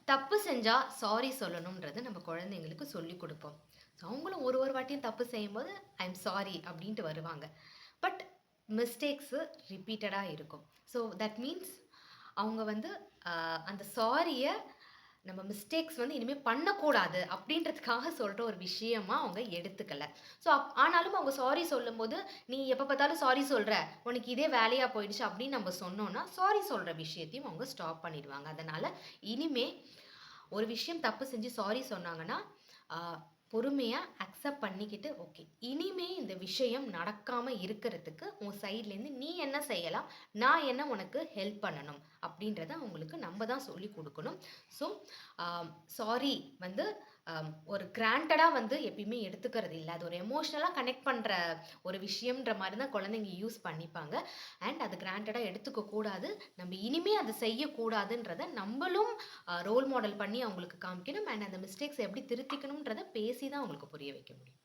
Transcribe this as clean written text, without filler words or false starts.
தப்பு செஞ்சா சாரி சொல்லணும்ன்றது நம்ம குழந்தைங்களுக்கு சொல்லிக் குடுப்போம். அவங்களும் ஒரு ஒரு வாட்டியும் தப்பு செய்யும்போது, ஐ அம் சாரி அப்படின்ட்டு வருவாங்க. பட் மிஸ்டேக்ஸு ரிப்பீட்டடா இருக்கும். ஸோ தட் மீன்ஸ் அவங்க வந்து அந்த சாரிய நம்ம மிஸ்டேக்ஸ் வந்து இனிமே பண்ணக்கூடாது அப்படின்றதுக்காக சொல்ற ஒரு விஷயமா அவங்க எடுத்துக்கல. ஸோ ஆனாலும் அவங்க சாரி சொல்லும்போது, "நீ எப்ப பார்த்தாலும் சாரி சொல்ற. உனக்கு இதே வேலையா போயிடுச்சு" அப்படின்னு நம்ம சொன்னோம்னா, சாரி சொல்ற விஷயத்தையும் அவங்க ஸ்டாப் பண்ணிடுவாங்க. அதனால இனிமே ஒரு விஷயம் தப்பு செஞ்சு சாரி சொன்னாங்கன்னா, ஆ பொறுமையா அக்செப்ட் பண்ணிக்கிட்டு, ஓகே. இனிமே இந்த விஷயம் நடக்காம இருக்கறதுக்கு உன் சைட்லேருந்து நீ என்ன செய்யலாம்? நான் என்ன உனக்கு ஹெல்ப் பண்ணணும்? அப்படின்றத அவங்களுக்கு நம்ம தான் சொல்லிக் குடுக்கணும். ஸோ, சாரி வந்து ஒரு கிராண்டடா வந்து எப்பயுமே எடுத்துக்கிறது இல்ல. அது ஒரு எமோஷனலா கனெக்ட் பண்ற ஒரு விஷயம்ன்ற மாரி தான் குழந்தைங்க யூஸ் பண்ணிப்பாங்க. அண்ட் அது கிராண்டடா எடுத்துக்க கூடாது. நம்ம இனிமே அத செய்யக்கூடாதுன்றத நம்பளும் ரோல் மாடல் பண்ணி அவங்களுக்கு காமிக்கணும். அண்ட் அந்த மிஸ்டேக்ஸ எப்படி திருத்திக்கணும்ன்றத பேசி தான் அவங்களுக்கு புரிய வைக்க முடியும்.